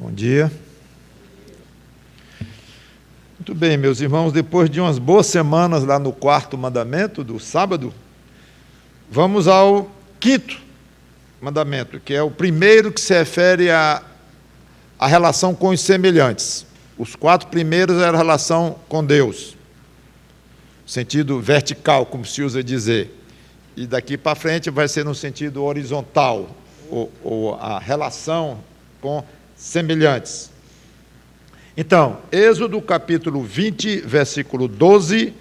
Bom dia. Muito bem, meus irmãos, depois de umas boas semanas lá no quarto mandamento do sábado, vamos ao quinto mandamento, que é o primeiro que se refere à relação com os semelhantes. Os 4 primeiros eram a relação com Deus, sentido vertical, como se usa dizer. E daqui para frente vai ser no sentido horizontal, ou a relação com semelhantes. Então, Êxodo capítulo 20, versículo 12,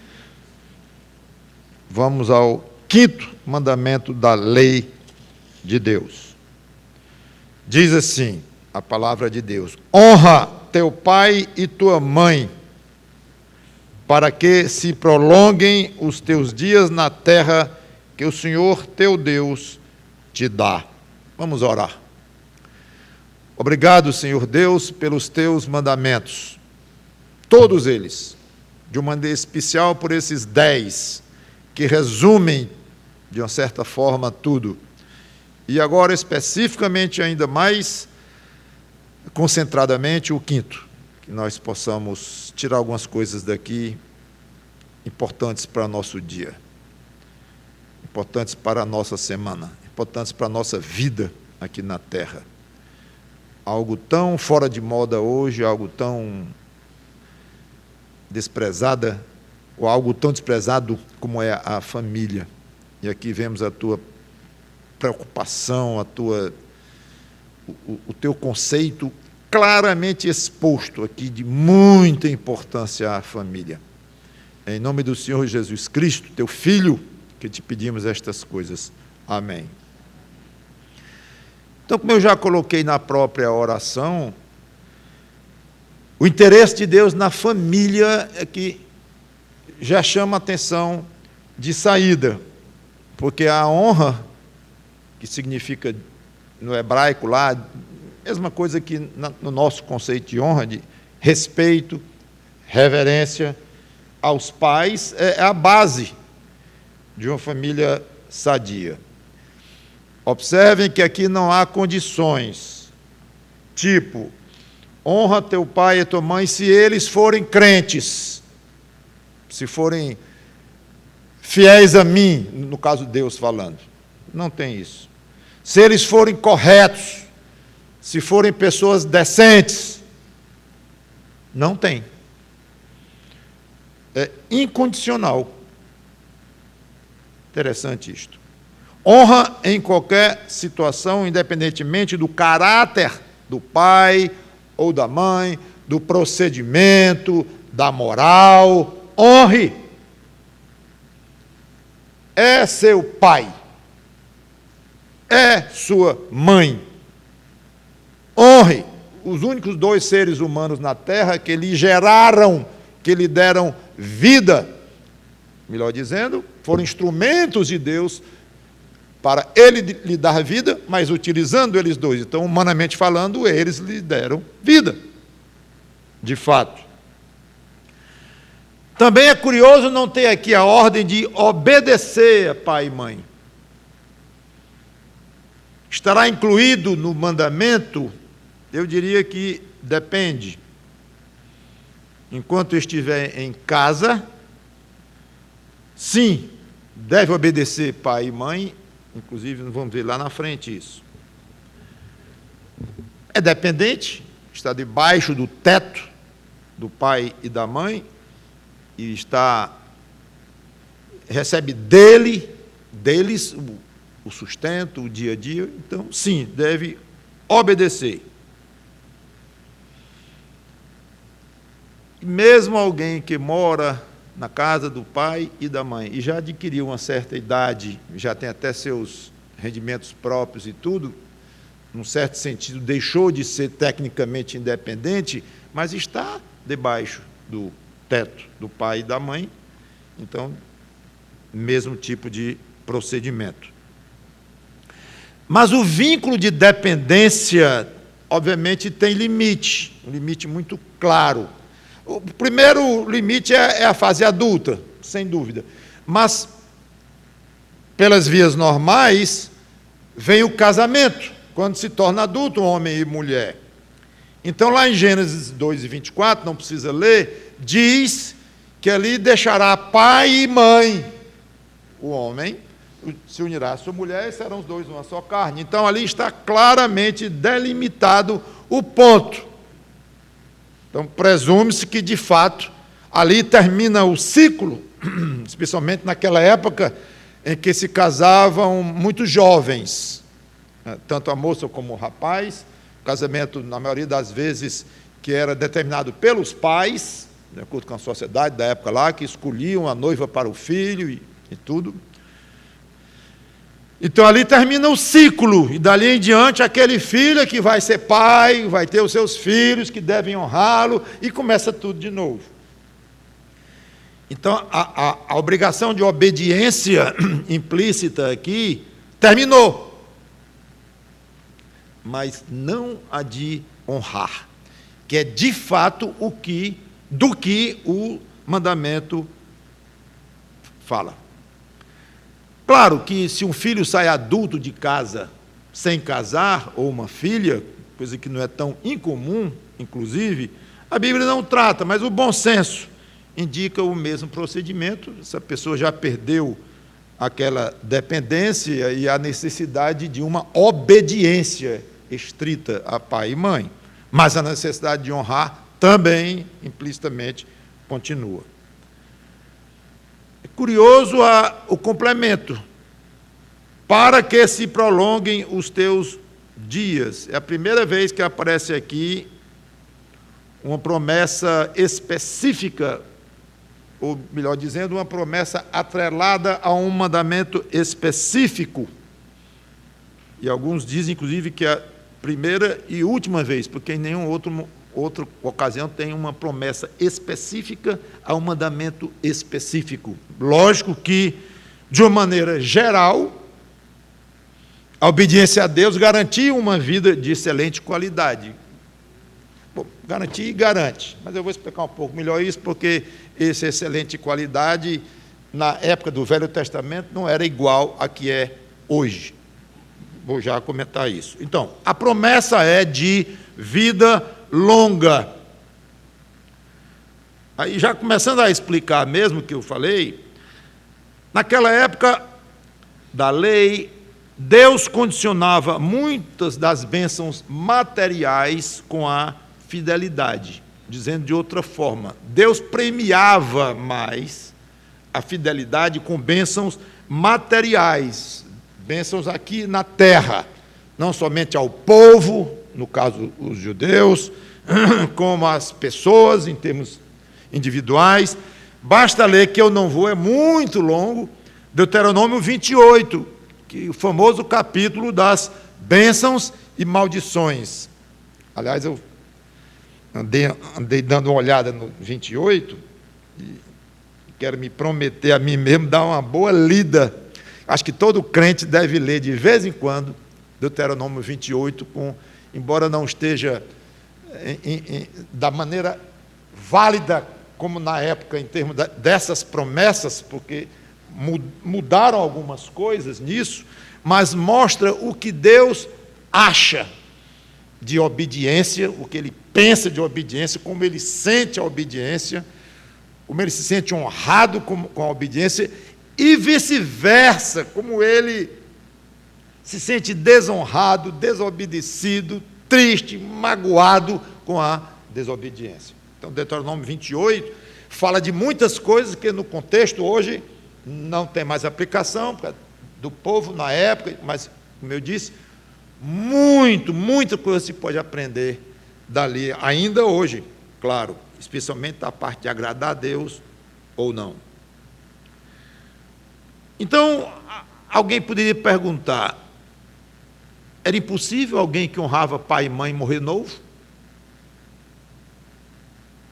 vamos ao quinto mandamento da lei de Deus. Diz assim a palavra de Deus: honra teu pai e tua mãe, para que se prolonguem os teus dias na terra que o Senhor teu Deus te dá. Vamos orar. Obrigado, Senhor Deus, pelos teus mandamentos, todos eles, de uma maneira especial por esses 10, que resumem, de uma certa forma, tudo. E agora, especificamente, ainda mais concentradamente, o quinto, que nós possamos tirar algumas coisas daqui importantes para o nosso dia, importantes para a nossa semana, importantes para a nossa vida aqui na terra. Algo tão fora de moda hoje, algo tão desprezada, ou algo tão desprezado como é a família. E aqui vemos a tua preocupação, o teu conceito claramente exposto aqui de muita importância à família. Em nome do Senhor Jesus Cristo, teu Filho, que te pedimos estas coisas. Amém. Então, como eu já coloquei na própria oração, o interesse de Deus na família é que já chama a atenção de saída, porque a honra, que significa no hebraico lá, mesma coisa que no nosso conceito de honra, de respeito, reverência aos pais, é a base de uma família sadia. Observem que aqui não há condições, tipo, honra teu pai e tua mãe se eles forem crentes, se forem fiéis a mim, no caso de Deus falando. Não tem isso. Se eles forem corretos, se forem pessoas decentes, não tem. É incondicional. Interessante isto. Honra em qualquer situação, independentemente do caráter do pai ou da mãe, do procedimento, da moral. Honre. É seu pai. É sua mãe. Honre os únicos 2 seres humanos na terra que lhe geraram, que lhe deram vida. Melhor dizendo, foram instrumentos de Deus para ele lhe dar vida, mas utilizando eles 2. Então, humanamente falando, eles lhe deram vida, de fato. Também é curioso não ter aqui a ordem de obedecer a pai e mãe. Estará incluído no mandamento? Eu diria que depende. Enquanto estiver em casa, sim, deve obedecer pai e mãe. Inclusive, vamos ver lá na frente isso. É dependente, está debaixo do teto do pai e da mãe, e recebe deles o sustento, o dia a dia. Então, sim, deve obedecer. Mesmo alguém que mora na casa do pai e da mãe, e já adquiriu uma certa idade, já tem até seus rendimentos próprios e tudo, num certo sentido, deixou de ser tecnicamente independente, mas está debaixo do teto do pai e da mãe, então, mesmo tipo de procedimento. Mas o vínculo de dependência, obviamente, tem limite, um limite muito claro. O primeiro limite é a fase adulta, sem dúvida. Mas, pelas vias normais, vem o casamento, quando se torna adulto, homem e mulher. Então, lá em Gênesis 2:24, não precisa ler, diz que ali deixará pai e mãe. O homem se unirá à sua mulher e serão os dois uma só carne. Então, ali está claramente delimitado o ponto. Então, presume-se que, de fato, ali termina o ciclo, especialmente naquela época em que se casavam muito jovens, tanto a moça como o rapaz. O casamento, na maioria das vezes, que era determinado pelos pais, de acordo com a sociedade da época lá, que escolhiam a noiva para o filho e tudo. Então, ali termina o ciclo, e dali em diante, aquele filho é que vai ser pai, vai ter os seus filhos, que devem honrá-lo, e começa tudo de novo. Então, a obrigação de obediência implícita aqui terminou, mas não a de honrar, que é de fato do que o mandamento fala. Claro que se um filho sai adulto de casa sem casar, ou uma filha, coisa que não é tão incomum, inclusive, a Bíblia não trata, mas o bom senso indica o mesmo procedimento. Essa pessoa já perdeu aquela dependência e a necessidade de uma obediência estrita a pai e mãe, mas a necessidade de honrar também, implicitamente, continua. É curioso o complemento. Para que se prolonguem os teus dias. É a primeira vez que aparece aqui uma promessa específica, ou melhor dizendo, uma promessa atrelada a um mandamento específico. E alguns dizem, inclusive, que é a primeira e última vez, porque em nenhuma outra ocasião tem uma promessa específica a um mandamento específico. Lógico que, de uma maneira geral, a obediência a Deus garantia uma vida de excelente qualidade. Bom, garantir e garante, mas eu vou explicar um pouco melhor isso, porque essa excelente qualidade, na época do Velho Testamento, não era igual a que é hoje. Vou já comentar isso. Então, a promessa é de vida longa. Aí, já começando a explicar mesmo o que eu falei, naquela época da lei, Deus condicionava muitas das bênçãos materiais com a fidelidade. Dizendo de outra forma, Deus premiava mais a fidelidade com bênçãos materiais, bênçãos aqui na terra, não somente ao povo, no caso os judeus, como às pessoas em termos individuais. Basta ler, que eu não vou, é muito longo, Deuteronômio 28, que o famoso capítulo das bênçãos e maldições. Aliás, eu andei dando uma olhada no 28 e quero me prometer a mim mesmo dar uma boa lida. Acho que todo crente deve ler de vez em quando Deuteronômio 28, embora não esteja da maneira válida como na época em termos dessas promessas, porque mudaram algumas coisas nisso, mas mostra o que Deus acha de obediência, o que ele pensa de obediência, como ele sente a obediência, como ele se sente honrado com a obediência, e vice-versa, como ele se sente desonrado, desobedecido, triste, magoado com a desobediência. Então, Deuteronômio 28 fala de muitas coisas que no contexto hoje não tem mais aplicação, do povo na época, mas, como eu disse, muita coisa se pode aprender dali, ainda hoje, claro, especialmente da parte de agradar a Deus ou não. Então, alguém poderia perguntar, era impossível alguém que honrava pai e mãe morrer novo?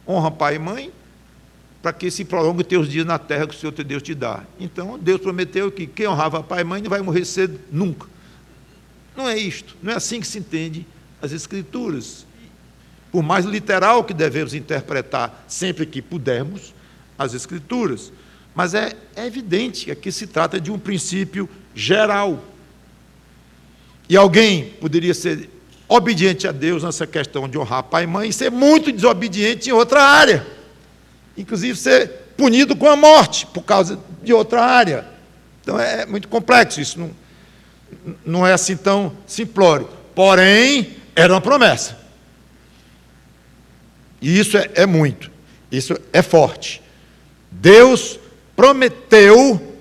Honra pai e mãe, para que se prolongue teus dias na terra que o Senhor teu Deus te dá. Então, Deus prometeu que quem honrava pai e mãe não vai morrer cedo nunca. Não é isto, não é assim que se entende as Escrituras. Por mais literal que devemos interpretar sempre que pudermos as Escrituras, mas é evidente que aqui se trata de um princípio geral. E alguém poderia ser obediente a Deus nessa questão de honrar pai e mãe e ser muito desobediente em outra área. Inclusive ser punido com a morte por causa de outra área. Então é muito complexo, isso não é assim tão simplório. Porém, era uma promessa. E isso é muito, isso é forte. Deus prometeu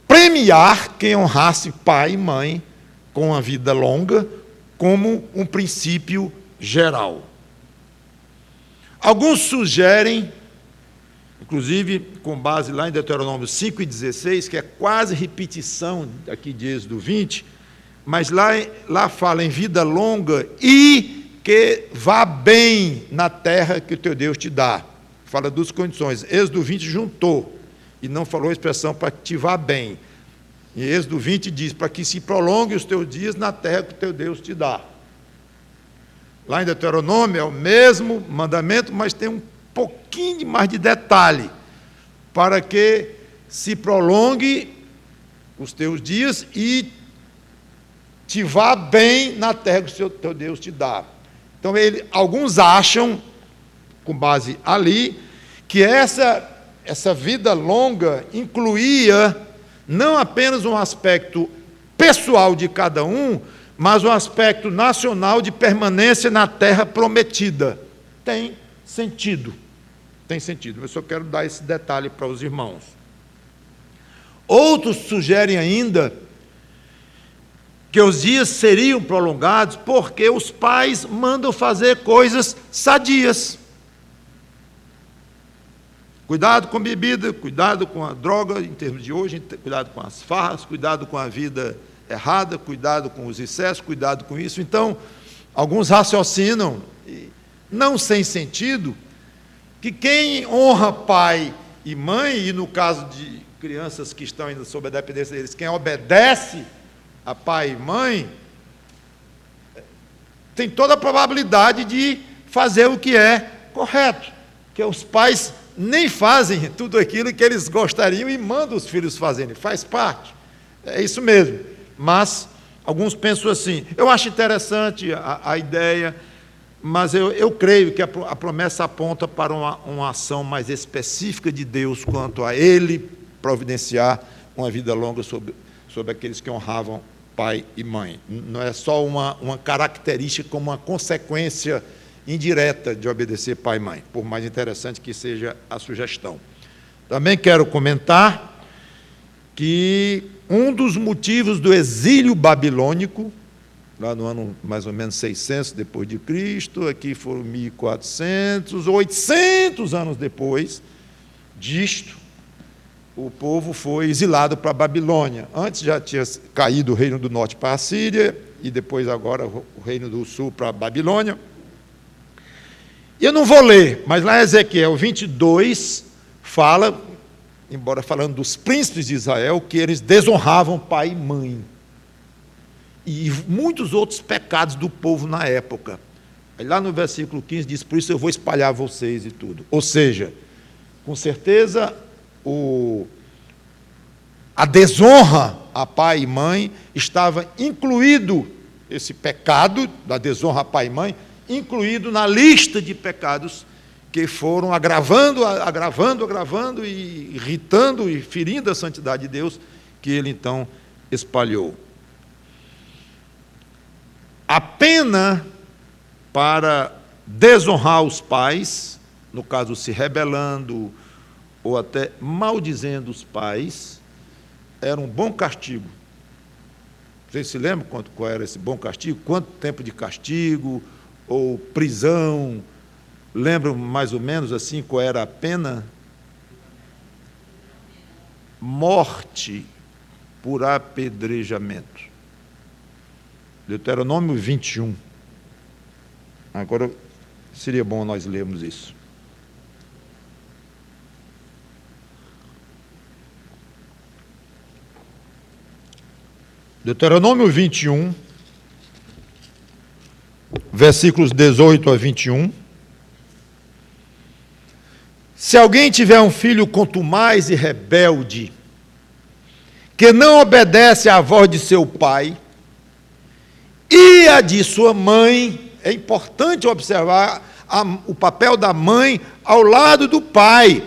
premiar quem honrasse pai e mãe com a vida longa, como um princípio geral. Alguns sugerem, inclusive com base lá em Deuteronômio 5:16, que é quase repetição aqui de Êxodo 20, mas lá fala em vida longa e que vá bem na terra que o teu Deus te dá. Fala duas condições. Êxodo 20 juntou e não falou a expressão para que te vá bem. Em Êxodo 20 diz, para que se prolongue os teus dias na terra que o teu Deus te dá. Lá em Deuteronômio é o mesmo mandamento, mas tem um pouquinho mais de detalhe, para que se prolongue os teus dias e te vá bem na terra que o teu Deus te dá. Então, alguns acham, com base ali, que essa vida longa incluía não apenas um aspecto pessoal de cada um, mas um aspecto nacional de permanência na terra prometida. Tem sentido. Tem sentido. Eu só quero dar esse detalhe para os irmãos. Outros sugerem ainda que os dias seriam prolongados porque os pais mandam fazer coisas sadias. Cuidado com bebida, cuidado com a droga, em termos de hoje, cuidado com as farras, cuidado com a vida errada, cuidado com os excessos, cuidado com isso. Então, alguns raciocinam, não sem sentido, que quem honra pai e mãe, e no caso de crianças que estão ainda sob a dependência deles, quem obedece a pai e mãe, tem toda a probabilidade de fazer o que é correto, que os pais nem fazem tudo aquilo que eles gostariam e mandam os filhos fazerem, faz parte, é isso mesmo, mas alguns pensam assim. Eu acho interessante a ideia, mas eu creio que a promessa aponta para uma ação mais específica de Deus quanto a Ele providenciar uma vida longa sobre aqueles que honravam pai e mãe. Não é só uma característica como uma consequência indireta de obedecer pai e mãe, por mais interessante que seja a sugestão. Também quero comentar que um dos motivos do exílio babilônico, lá no ano mais ou menos 600 depois de Cristo, aqui foram 1400, 800 anos depois disto, o povo foi exilado para a Babilônia. Antes já tinha caído o reino do norte para a Síria, e depois agora o reino do sul para a Babilônia. Eu não vou ler, mas lá em Ezequiel 22 fala, embora falando dos príncipes de Israel, que eles desonravam pai e mãe. E muitos outros pecados do povo na época. Aí lá no versículo 15 diz, por isso eu vou espalhar vocês e tudo. Ou seja, com certeza, a desonra a pai e mãe estava incluído, esse pecado da desonra a pai e mãe, incluído na lista de pecados que foram agravando e irritando e ferindo a santidade de Deus, que ele então espalhou. A pena para desonrar os pais, no caso se rebelando ou até maldizendo os pais, era um bom castigo. Vocês se lembram qual era esse bom castigo? Quanto tempo de castigo ou prisão? Lembram mais ou menos assim qual era a pena? Morte por apedrejamento. Deuteronômio 21. Agora seria bom nós lermos isso. Deuteronômio 21, versículos 18 a 21. Se alguém tiver um filho contumaz e rebelde, que não obedece à voz de seu pai, e a de sua mãe. É importante observar o papel da mãe ao lado do pai.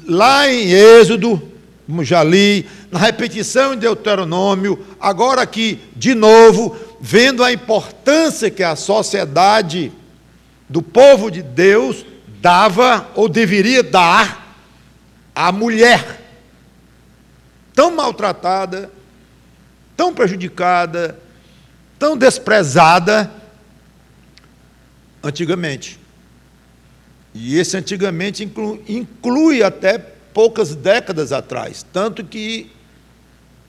Lá em Êxodo, como já li, na repetição em Deuteronômio, agora aqui, de novo, vendo a importância que a sociedade do povo de Deus dava ou deveria dar à mulher, tão maltratada, tão prejudicada, tão desprezada antigamente. E esse antigamente inclui até poucas décadas atrás, tanto que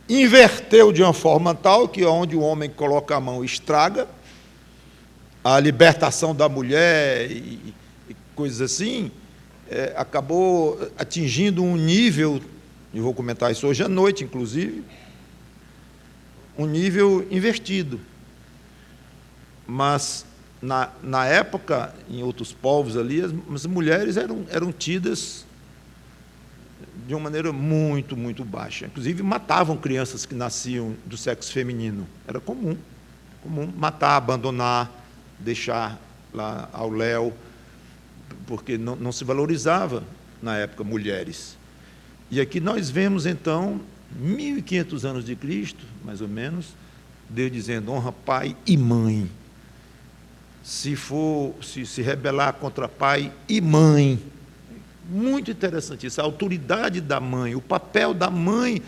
inverteu de uma forma tal que onde o homem coloca a mão estraga, a libertação da mulher e coisas assim, acabou atingindo um nível, eu vou comentar isso hoje à noite, inclusive, um nível invertido. Mas, na época, em outros povos ali, as mulheres eram tidas de uma maneira muito, muito baixa. Inclusive, matavam crianças que nasciam do sexo feminino. Era comum matar, abandonar, deixar lá ao léu, porque não se valorizava, na época, mulheres. E aqui nós vemos, então, 1.500 anos de Cristo, mais ou menos, Deus dizendo, honra pai e mãe. Se rebelar contra pai e mãe. Muito interessante isso, a autoridade da mãe, o papel da mãe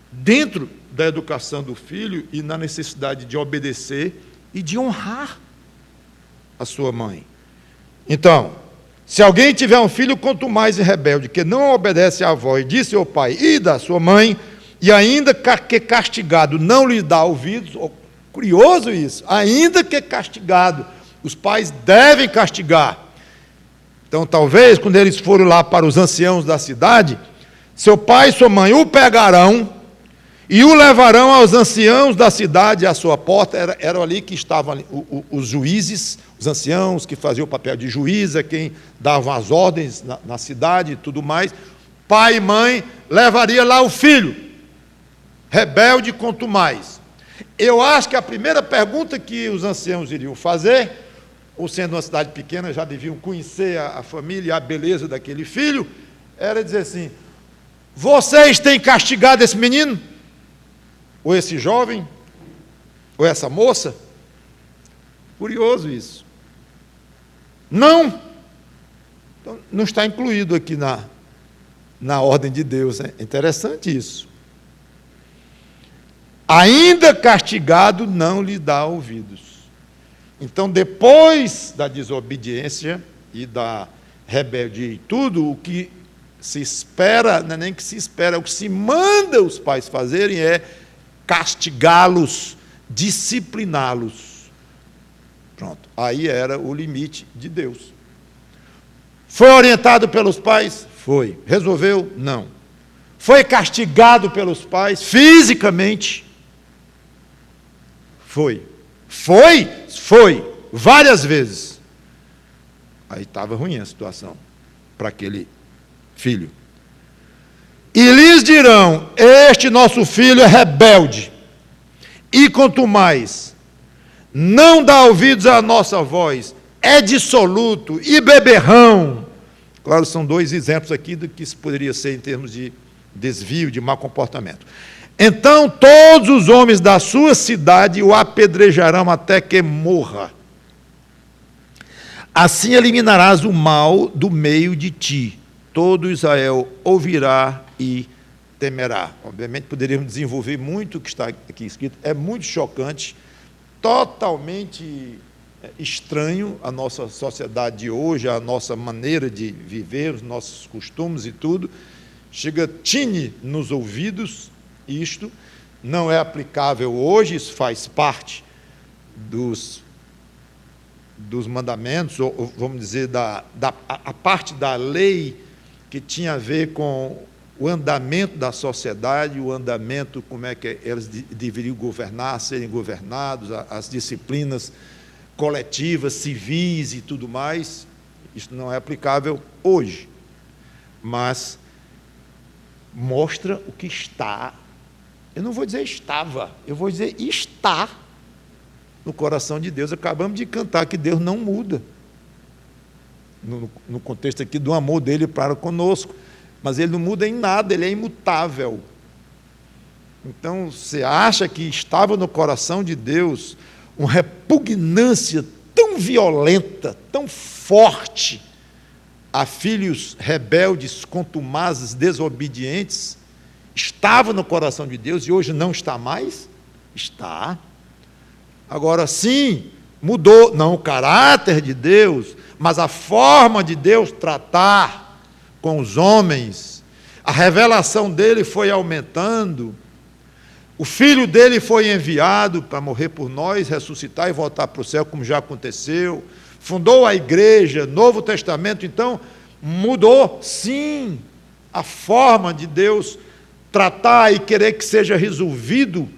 dentro da educação do filho e na necessidade de obedecer e de honrar a sua mãe. Então, se alguém tiver um filho quanto mais rebelde, que não obedece à avó e de seu pai e da sua mãe, e ainda que castigado não lhe dá ouvidos, curioso isso, ainda que castigado, os pais devem castigar. Então, talvez, quando eles forem lá para os anciãos da cidade, seu pai e sua mãe o pegarão e o levarão aos anciãos da cidade à sua porta. Eram ali que estavam os juízes, os anciãos que faziam o papel de juiz, quem davam as ordens na cidade e tudo mais. Pai e mãe levaria lá o filho, rebelde quanto mais. Eu acho que a primeira pergunta que os anciãos iriam fazer, ou sendo uma cidade pequena, já deviam conhecer a família e a beleza daquele filho, era dizer assim, vocês têm castigado esse menino? Ou esse jovem? Ou essa moça? Curioso isso. Não! Então, não está incluído aqui na ordem de Deus. É interessante isso. Ainda castigado, não lhe dá ouvidos. Então, depois da desobediência e da rebeldia e tudo, o que se espera, não é nem que se espera, o que se manda os pais fazerem é castigá-los, discipliná-los. Pronto, aí era o limite de Deus. Foi orientado pelos pais? Foi. Resolveu? Não. Foi castigado pelos pais fisicamente? Foi. Foi? Foi. Várias vezes. Aí estava ruim a situação para aquele filho. E lhes dirão, este nosso filho é rebelde, e quanto mais, não dá ouvidos à nossa voz, é dissoluto e beberrão. Claro, são dois exemplos aqui do que isso poderia ser em termos de desvio, de mau comportamento. Então todos os homens da sua cidade o apedrejarão até que morra. Assim eliminarás o mal do meio de ti. Todo Israel ouvirá e temerá. Obviamente poderíamos desenvolver muito o que está aqui escrito. É muito chocante, totalmente estranho à nossa sociedade de hoje, à nossa maneira de viver, os nossos costumes e tudo. Chega, tine nos ouvidos. Isto não é aplicável hoje, isso faz parte dos mandamentos, ou vamos dizer, a parte da lei que tinha a ver com o andamento da sociedade, o andamento, como é que eles deveriam governar, serem governados, as disciplinas coletivas, civis e tudo mais. Isso não é aplicável hoje, mas mostra o que está. Eu não vou dizer estava, eu vou dizer está no coração de Deus. Acabamos de cantar que Deus não muda, no contexto aqui do amor dele para conosco, mas ele não muda em nada, ele é imutável. Então, você acha que estava no coração de Deus uma repugnância tão violenta, tão forte, a filhos rebeldes, contumazes, desobedientes? Estava no coração de Deus e hoje não está mais? Está. Agora sim, mudou, não o caráter de Deus, mas a forma de Deus tratar com os homens. A revelação dele foi aumentando. O Filho dele foi enviado para morrer por nós, ressuscitar e voltar para o céu, como já aconteceu. Fundou a igreja, Novo Testamento. Então, mudou, sim, a forma de Deus tratar e querer que seja resolvido,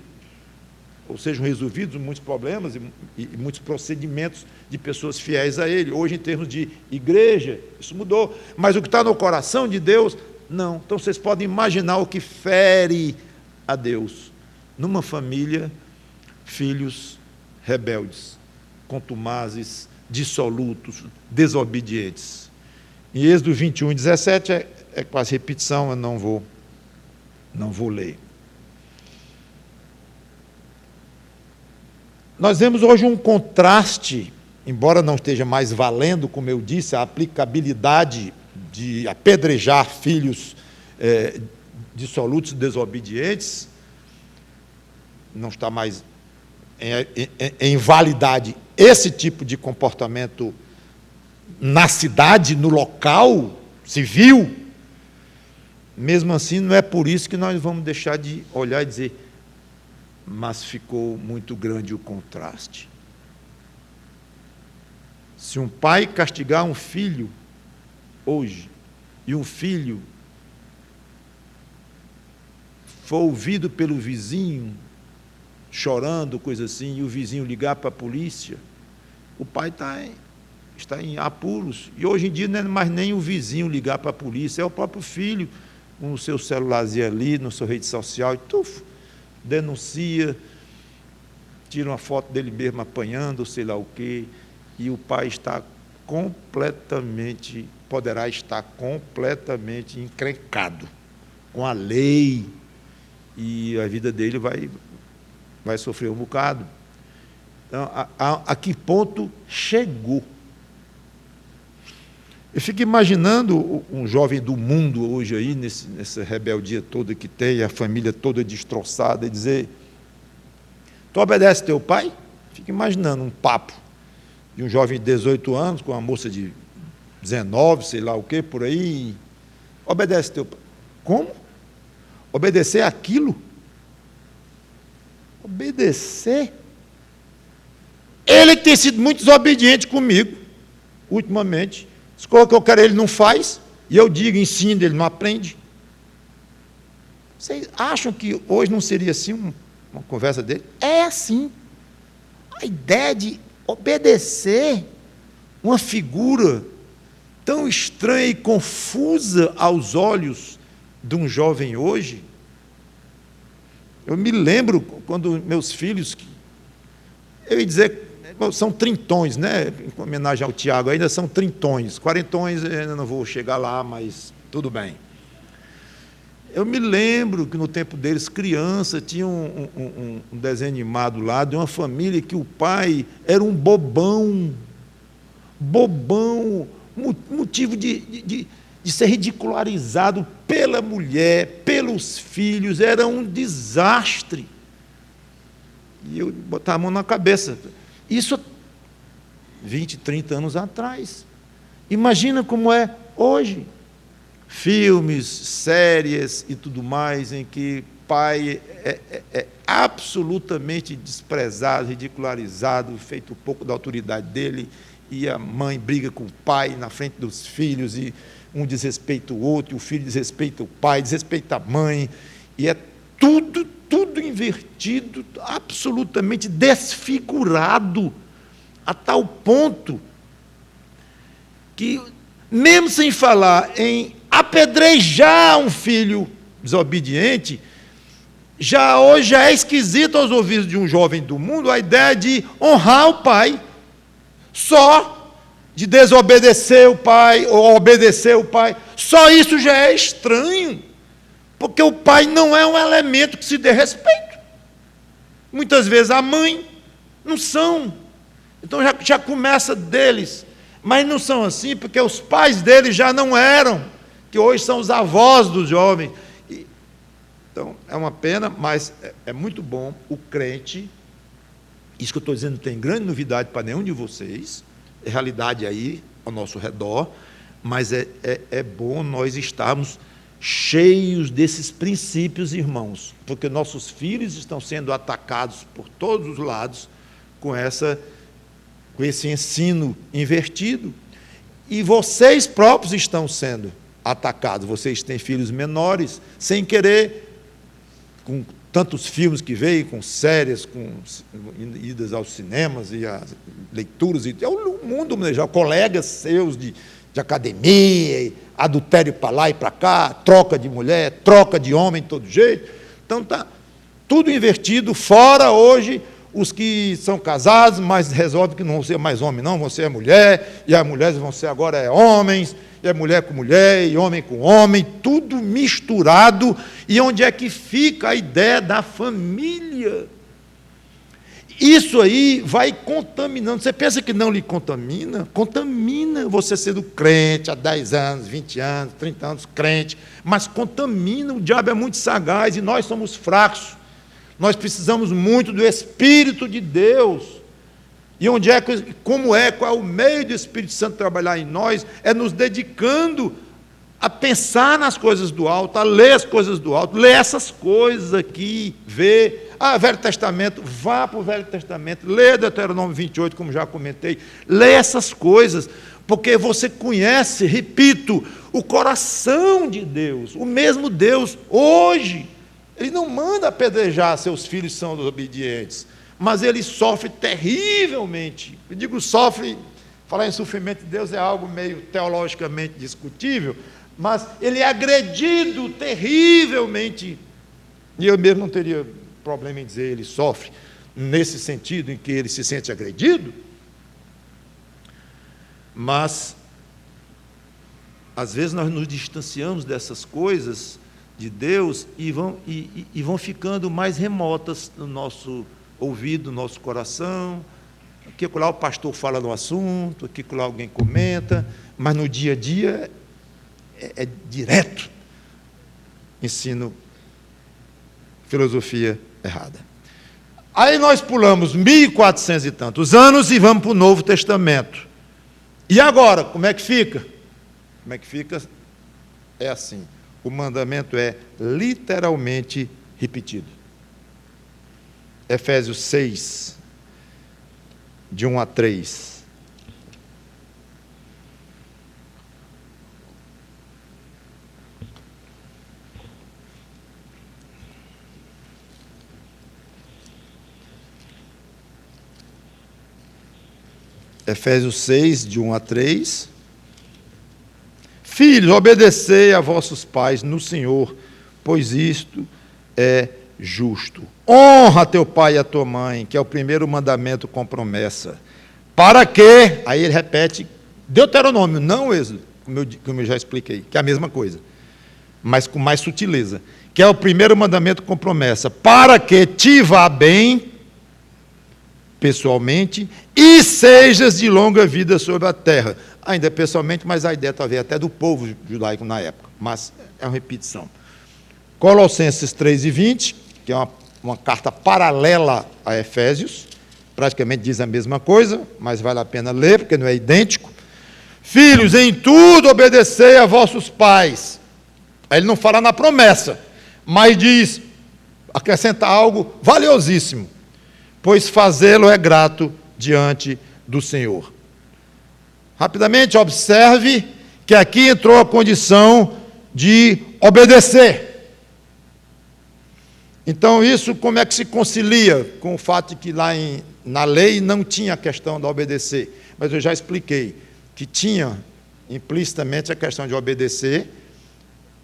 ou sejam resolvidos muitos problemas e muitos procedimentos de pessoas fiéis a Ele. Hoje, em termos de igreja, isso mudou. Mas o que está no coração de Deus, não. Então, vocês podem imaginar o que fere a Deus numa família: filhos rebeldes, contumazes, dissolutos, desobedientes. Em Êxodo 21, 17, é quase repetição, eu não vou ler. Nós vemos hoje um contraste, embora não esteja mais valendo, como eu disse, a aplicabilidade de apedrejar filhos dissolutos e desobedientes, não está mais em validade esse tipo de comportamento na cidade, no local civil. Mesmo assim, não é por isso que nós vamos deixar de olhar e dizer: mas ficou muito grande o contraste. Se um pai castigar um filho hoje, e um filho for ouvido pelo vizinho, chorando, coisa assim, e o vizinho ligar para a polícia, o pai está em apuros. E hoje em dia não é mais nem o vizinho ligar para a polícia, é o próprio filho, com o seu celularzinho ali, na sua rede social, e denuncia, tira uma foto dele mesmo apanhando, sei lá o quê, e o pai poderá estar completamente encrencado com a lei, e a vida dele vai sofrer um bocado. Então, a que ponto chegou? Eu fico imaginando um jovem do mundo hoje aí, nessa rebeldia toda que tem, a família toda destroçada, e dizer: tu obedece teu pai? Fico imaginando um papo de um jovem de 18 anos com uma moça de 19, sei lá o quê, por aí. Obedece teu pai. Como? Obedecer aquilo? Obedecer? Ele que tem sido muito desobediente comigo, ultimamente. Se coisa que eu quero, ele não faz, e eu digo, ensino, ele não aprende. Vocês acham que hoje não seria assim uma conversa dele? É assim. A ideia de obedecer uma figura tão estranha e confusa aos olhos de um jovem hoje. Eu me lembro quando meus filhos, eu ia dizer, são trintões, né? Em homenagem ao Tiago, ainda são trintões. Quarentões, eu ainda não vou chegar lá, mas tudo bem. Eu me lembro que no tempo deles, criança, tinha um desenho animado lá de uma família que o pai era um bobão, motivo de ser ridicularizado pela mulher, pelos filhos, era um desastre. E eu botava a mão na cabeça. Isso 20, 30 anos atrás. Imagina como é hoje. Filmes, séries e tudo mais, em que pai é absolutamente desprezado, ridicularizado, feito um pouco da autoridade dele, e a mãe briga com o pai na frente dos filhos, e um desrespeita o outro, e o filho desrespeita o pai, desrespeita a mãe, e é tudo invertido, absolutamente desfigurado, a tal ponto que, mesmo sem falar em apedrejar um filho desobediente, Já hoje é esquisito aos ouvidos de um jovem do mundo a ideia de honrar o pai, só de desobedecer o pai ou obedecer o pai. Só isso já é estranho, porque o pai não é um elemento que se dê respeito. Muitas vezes a mãe não são. Então já começa deles. Mas não são assim, porque os pais deles já não eram, que hoje são os avós dos jovens. Então, é uma pena, mas é muito bom o crente, isso que eu estou dizendo não tem grande novidade para nenhum de vocês, é realidade aí ao nosso redor, mas é bom nós estarmos cheios desses princípios, irmãos, porque nossos filhos estão sendo atacados por todos os lados com esse ensino invertido, e vocês próprios estão sendo atacados, vocês têm filhos menores, sem querer, com tantos filmes que veio, com séries, com idas aos cinemas e as leituras, e o mundo, já colegas seus de academia, adultério para lá e para cá, troca de mulher, troca de homem de todo jeito. Então está tudo invertido, fora hoje os que são casados, mas resolvem que não vão ser mais homem, não, vão ser mulher, e as mulheres vão ser agora homens, e é mulher com mulher, e homem com homem, tudo misturado. E onde é que fica a ideia da família? Isso aí vai contaminando. Você pensa que não lhe contamina? Contamina você sendo crente há 10 anos, 20 anos, 30 anos, crente, mas contamina. O diabo é muito sagaz e nós somos fracos. Nós precisamos muito do Espírito de Deus. E onde é, qual é o meio do Espírito Santo trabalhar em nós? É nos dedicando a pensar nas coisas do alto, a ler as coisas do alto, ler essas coisas aqui, ver. Velho Testamento, vá para o Velho Testamento, lê Deuteronômio 28, como já comentei, lê essas coisas, porque você conhece, repito, o coração de Deus, o mesmo Deus, hoje, Ele não manda apedrejar seus filhos que são desobedientes, mas Ele sofre terrivelmente. Eu digo sofre, falar em sofrimento de Deus é algo meio teologicamente discutível, mas Ele é agredido terrivelmente, e eu mesmo não teria problema em dizer Ele sofre, nesse sentido em que Ele se sente agredido, mas às vezes nós nos distanciamos dessas coisas de Deus e vão ficando mais remotas no nosso ouvido, no nosso coração. Aqui lá o pastor fala no assunto, aqui lá alguém comenta, mas no dia a dia é direto ensino, filosofia errada. Aí nós pulamos 1400 e tantos anos e vamos para o Novo Testamento. E agora, como é que fica? Como é que fica? É assim, o mandamento é literalmente repetido. Efésios 6, de 1 a 3. Efésios 6, de 1 a 3. Filhos, obedecei a vossos pais no Senhor, pois isto é justo. Honra teu pai e a tua mãe, que é o primeiro mandamento com promessa. Para que, aí ele repete, Deuteronômio, não Êxodo, como eu já expliquei, que é a mesma coisa, mas com mais sutileza, que é o primeiro mandamento com promessa, para que te vá bem, pessoalmente, e sejas de longa vida sobre a terra. Ainda pessoalmente, mas a ideia talvez até do povo judaico na época, mas é uma repetição. Colossenses 3:20, que é uma carta paralela a Efésios, praticamente diz a mesma coisa, mas vale a pena ler, porque não é idêntico. Filhos, em tudo obedecei a vossos pais. Aí ele não fala na promessa, mas diz, acrescenta algo valiosíssimo, pois fazê-lo é grato diante do Senhor. Rapidamente, observe que aqui entrou a condição de obedecer. Então, isso como é que se concilia com o fato de que lá na lei não tinha a questão de obedecer? Mas eu já expliquei que tinha implicitamente a questão de obedecer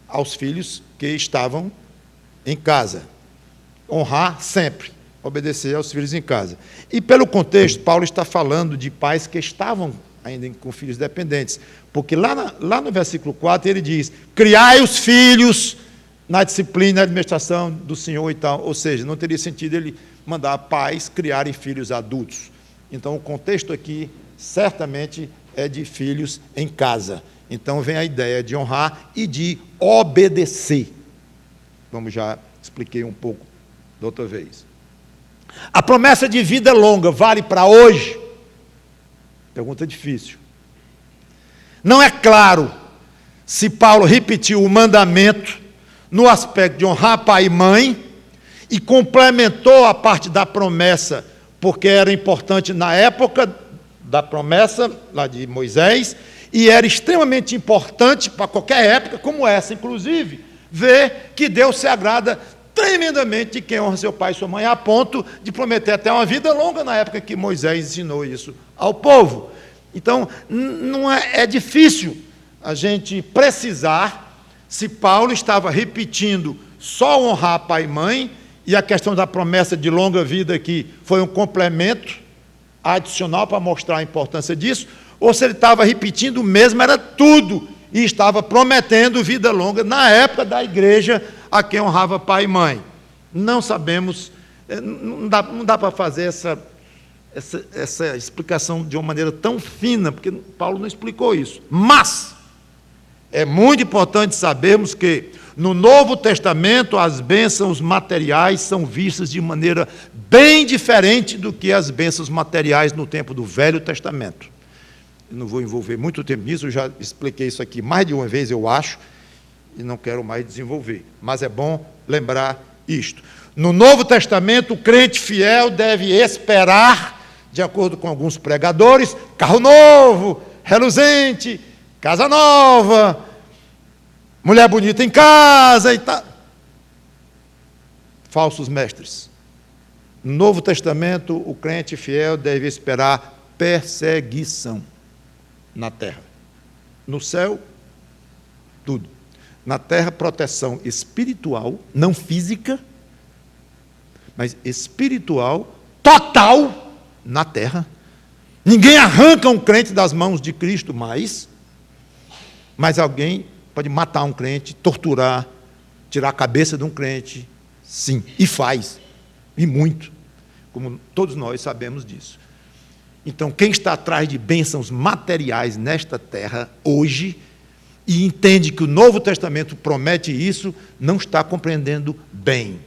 aos filhos que estavam em casa. honrar sempre, obedecer aos filhos em casa. E pelo contexto, Paulo está falando de pais que estavam ainda com filhos dependentes, porque lá no versículo 4 ele diz, criai os filhos na disciplina e na administração do Senhor e tal, ou seja, não teria sentido ele mandar pais criarem filhos adultos. Então o contexto aqui certamente é de filhos em casa. Então vem a ideia de honrar e de obedecer. Como já expliquei um pouco da outra vez. A promessa de vida longa vale para hoje? Pergunta difícil. Não é claro se Paulo repetiu o mandamento no aspecto de honrar pai e mãe e complementou a parte da promessa, porque era importante na época da promessa, lá de Moisés, e era extremamente importante para qualquer época, como essa, inclusive, ver que Deus se agrada tremendamente de quem honra seu pai e sua mãe, a ponto de prometer até uma vida longa na época que Moisés ensinou isso ao povo. Então, não é difícil a gente precisar se Paulo estava repetindo só honrar pai e mãe, e a questão da promessa de longa vida aqui foi um complemento adicional para mostrar a importância disso, ou se ele estava repetindo mesmo, era tudo, e estava prometendo vida longa na época da igreja a quem honrava pai e mãe. Não sabemos, não dá para fazer essa explicação de uma maneira tão fina, porque Paulo não explicou isso. Mas é muito importante sabermos que no Novo Testamento as bênçãos materiais são vistas de maneira bem diferente do que as bênçãos materiais no tempo do Velho Testamento. Eu não vou envolver muito tempo nisso, eu já expliquei isso aqui mais de uma vez, eu acho, e não quero mais desenvolver. Mas é bom lembrar isto. No Novo Testamento, o crente fiel deve esperar, de acordo com alguns pregadores, carro novo, reluzente, casa nova, mulher bonita em casa e tal. Falsos mestres. No Novo Testamento, o crente fiel deve esperar perseguição na terra. No céu, tudo. Na terra, proteção espiritual, não física, mas espiritual, total, na terra. Ninguém arranca um crente das mãos de Cristo mais, mas alguém pode matar um crente, torturar, tirar a cabeça de um crente, sim, e faz, e muito, como todos nós sabemos disso. Então, quem está atrás de bênçãos materiais nesta terra, hoje, e entende que o Novo Testamento promete isso, não está compreendendo bem.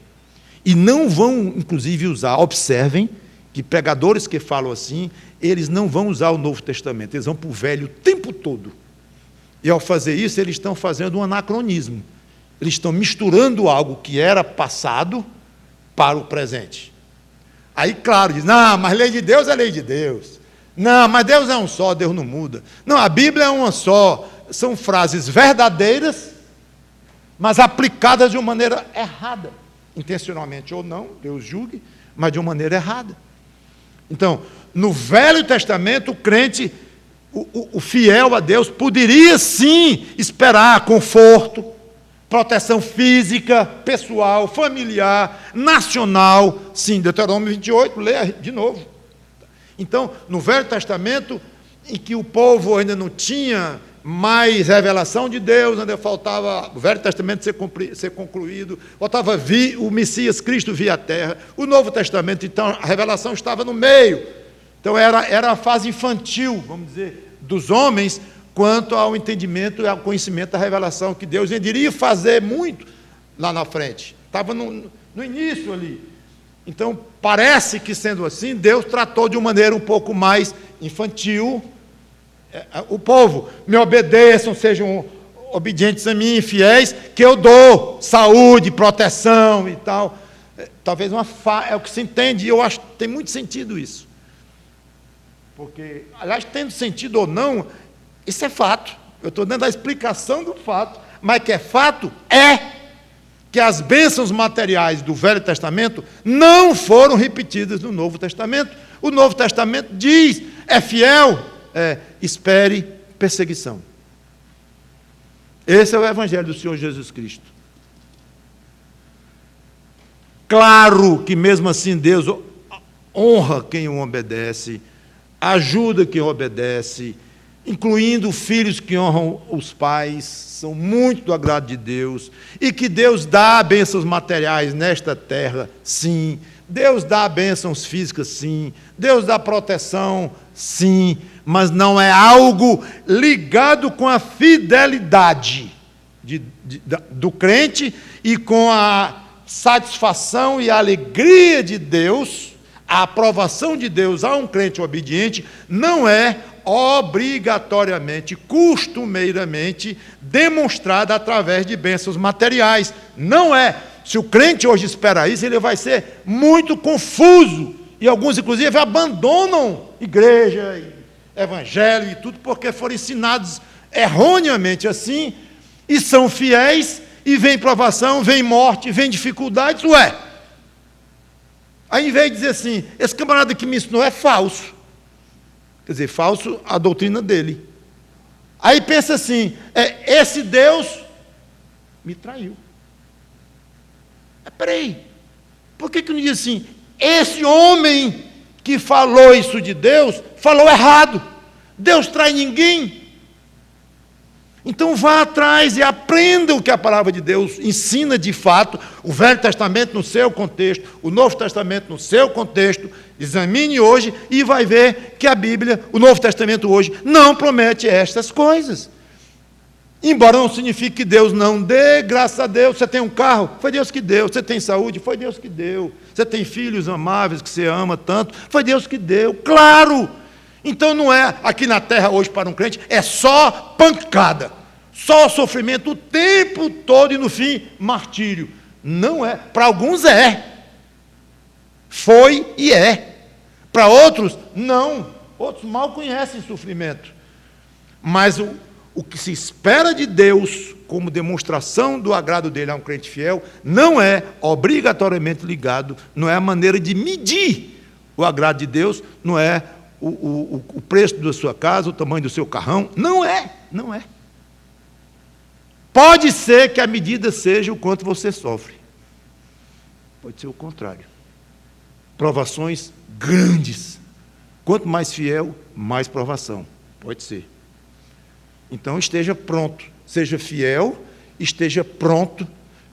E não vão, inclusive, usar, observem, que pregadores que falam assim, eles não vão usar o Novo Testamento, eles vão para o Velho o tempo todo. E ao fazer isso, eles estão fazendo um anacronismo. Eles estão misturando algo que era passado para o presente. Aí, claro, diz, não, mas lei de Deus é lei de Deus. Não, mas Deus é um só, Deus não muda. Não, a Bíblia é uma só. São frases verdadeiras, mas aplicadas de uma maneira errada. Intencionalmente ou não, Deus julgue, mas de uma maneira errada. Então, no Velho Testamento, o crente, o fiel a Deus, poderia sim esperar conforto, proteção física, pessoal, familiar, nacional, sim, Deuteronômio 28, leia de novo. Então, no Velho Testamento, em que o povo ainda não tinha mais revelação de Deus, ainda faltava o Velho Testamento ser concluído, faltava o Messias Cristo vir à Terra. O Novo Testamento, então, a revelação estava no meio. Então, era a fase infantil, vamos dizer, dos homens, quanto ao entendimento e ao conhecimento da revelação que Deus iria fazer muito lá na frente. Estava no início ali. Então, parece que, sendo assim, Deus tratou de uma maneira um pouco mais infantil o povo. Me obedeçam, sejam obedientes a mim, fiéis, que eu dou saúde, proteção e tal. Talvez é o que se entende, e eu acho que tem muito sentido isso. Porque, aliás, tendo sentido ou não, isso é fato. Eu estou dando a explicação do fato, mas que é fato é que as bênçãos materiais do Velho Testamento não foram repetidas no Novo Testamento. O Novo Testamento diz, é fiel, espere perseguição. Esse é o Evangelho do Senhor Jesus Cristo. claro que mesmo assim Deus honra quem o obedece, ajuda quem obedece, incluindo filhos que honram os pais, são muito do agrado de Deus, e que Deus dá bênçãos materiais nesta terra, sim. Deus dá bênçãos físicas, sim. Deus dá proteção, sim. Mas não é algo ligado com a fidelidade do crente e com a satisfação e a alegria de Deus, a aprovação de Deus a um crente obediente, não é obrigatoriamente, costumeiramente, demonstrada através de bênçãos materiais. Não é. Se o crente hoje espera isso, ele vai ser muito confuso. E alguns, inclusive, abandonam igreja, evangelho e tudo, porque foram ensinados erroneamente assim, e são fiéis, e vem provação, vem morte, vem dificuldades, ué. Aí, em vez de dizer assim, esse camarada que me ensinou é falso. Quer dizer, falso a doutrina dele. Aí pensa assim, esse Deus me traiu. Peraí, por que não diz assim, esse homem que falou isso de Deus, falou errado. Deus trai ninguém. Então vá atrás e aprenda o que a palavra de Deus ensina de fato, o Velho Testamento no seu contexto, o Novo Testamento no seu contexto. Examine hoje e vai ver que a Bíblia, o Novo Testamento hoje, não promete estas coisas. Embora não signifique que Deus não dê, graças a Deus. Você tem um carro, foi Deus que deu. Você tem saúde, foi Deus que deu. Você tem filhos amáveis que você ama tanto, foi Deus que deu. Claro! Então não é aqui na terra hoje para um crente, é só pancada, só sofrimento o tempo todo e no fim, martírio. Não é. Para alguns é. Foi e é. Para outros, não. Outros mal conhecem sofrimento. Mas o que se espera de Deus como demonstração do agrado dele a um crente fiel não é obrigatoriamente ligado, não é a maneira de medir o agrado de Deus, não é o preço da sua casa, o tamanho do seu carrão, não é. Pode ser que a medida seja o quanto você sofre. Pode ser o contrário. Provações grandes. Quanto mais fiel, mais provação. Pode ser. Então esteja pronto, seja fiel, esteja pronto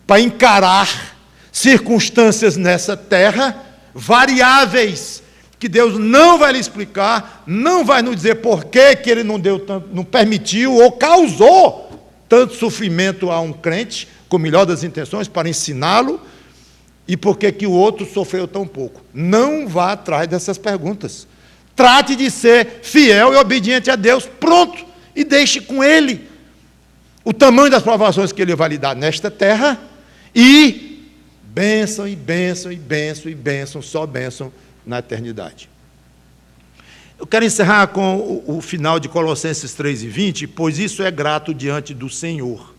para encarar circunstâncias nessa terra, variáveis, que Deus não vai lhe explicar, não vai nos dizer por que ele não deu tanto, não permitiu ou causou tanto sofrimento a um crente, com o melhor das intenções, para ensiná-lo, e por que o outro sofreu tão pouco. Não vá atrás dessas perguntas. Trate de ser fiel e obediente a Deus, pronto, e deixe com Ele o tamanho das provações que Ele vai lhe dar nesta terra, e bênção, e bênção, e bênção, e bênção, só bênção na eternidade. Eu quero encerrar com o final de Colossenses 3:20, pois isso é grato diante do Senhor.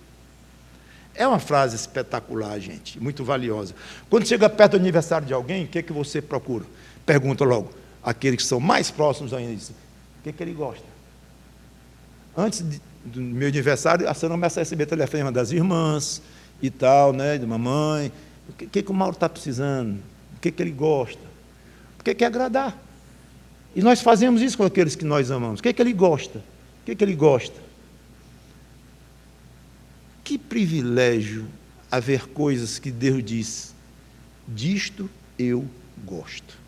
É uma frase espetacular, gente, muito valiosa. Quando chega perto do aniversário de alguém, o que é que você procura? Pergunta logo, aqueles que são mais próximos ainda, diz, o que é que ele gosta? Antes do meu aniversário, a senhora começa a receber telefone das irmãs e tal, né, de mamãe. O que o Mauro está precisando? O que ele gosta? O que quer agradar? E nós fazemos isso com aqueles que nós amamos. O que ele gosta? O que ele gosta? Que privilégio haver coisas que Deus diz, disto eu gosto.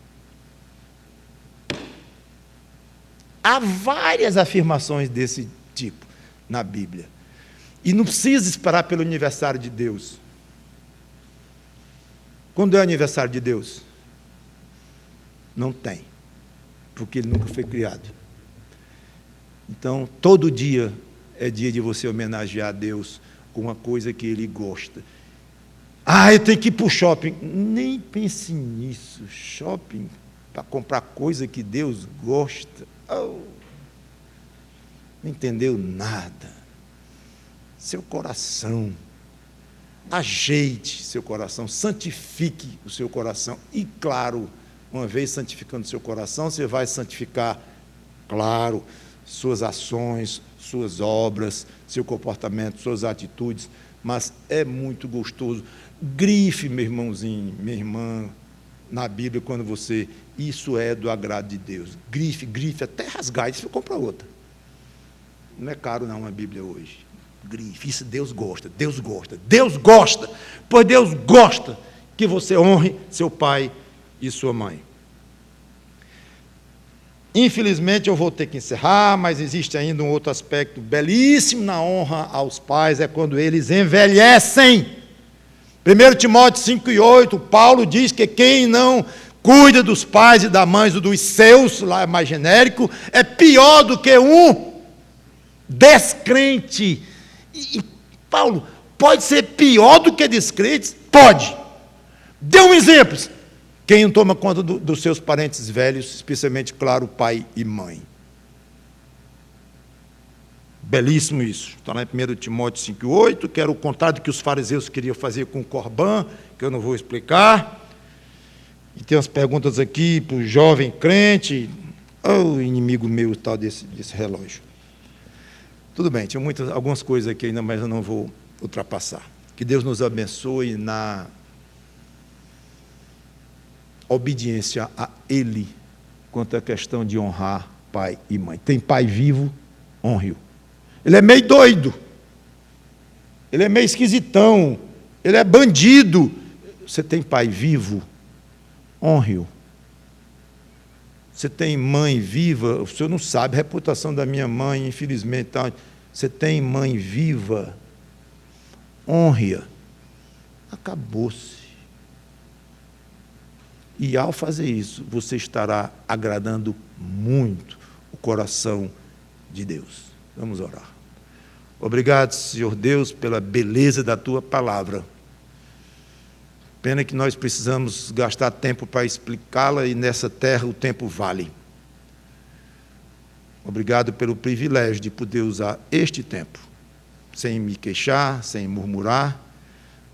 Há várias afirmações desse tipo na Bíblia. E não precisa esperar pelo aniversário de Deus. Quando é o aniversário de Deus? Não tem, porque ele nunca foi criado. Então, todo dia é dia de você homenagear a Deus com uma coisa que Ele gosta. Eu tenho que ir para o shopping. Nem pense nisso. Shopping para comprar coisa que Deus gosta. Não entendeu nada. Seu coração. Ajeite seu coração. Santifique o seu coração. E, claro, uma vez santificando seu coração, você vai santificar, claro, suas ações, suas obras, seu comportamento, suas atitudes, mas é muito gostoso. Grife, meu irmãozinho, minha irmã, na Bíblia, quando você... Isso é do agrado de Deus. Grife, até rasgar, isso você compra outra. Não é caro não a Bíblia hoje. Grife, isso Deus gosta, pois Deus gosta que você honre seu pai e sua mãe. Infelizmente eu vou ter que encerrar, mas existe ainda um outro aspecto belíssimo na honra aos pais, é quando eles envelhecem. 1 Timóteo 5:8, Paulo diz que quem não cuida dos pais e das mães ou dos seus, lá é mais genérico, é pior do que um descrente. E Paulo, pode ser pior do que descrentes? Pode. Dê um exemplo. Quem não toma conta dos seus parentes velhos, especialmente, claro, pai e mãe. Belíssimo isso. Está lá em 1 Timóteo 5:8, que era o contrário do que os fariseus queriam fazer com o Corbã, que eu não vou explicar. E tem umas perguntas aqui para o jovem crente. Oh, inimigo meu, tal desse relógio. Tudo bem, tinha algumas coisas aqui ainda, mas eu não vou ultrapassar. Que Deus nos abençoe na obediência a Ele, quanto à questão de honrar pai e mãe. Tem pai vivo, honre-o. Ele é meio doido, ele é meio esquisitão, ele é bandido. Você tem pai vivo, honre-o. Você tem mãe viva, o senhor não sabe a reputação da minha mãe, infelizmente. Você tem mãe viva, honre-a. Acabou-se. E ao fazer isso, você estará agradando muito o coração de Deus. Vamos orar. Obrigado, Senhor Deus, pela beleza da Tua palavra. Pena que nós precisamos gastar tempo para explicá-la e nessa terra o tempo vale. Obrigado pelo privilégio de poder usar este tempo, sem me queixar, sem murmurar,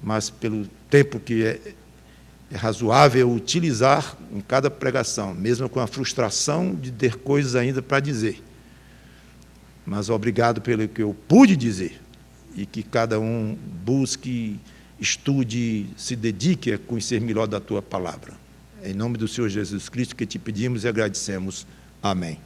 mas pelo tempo que é razoável utilizar em cada pregação, mesmo com a frustração de ter coisas ainda para dizer. Mas obrigado pelo que eu pude dizer, e que cada um busque, estude, se dedique a conhecer melhor da Tua palavra. Em nome do Senhor Jesus Cristo que te pedimos e agradecemos. Amém.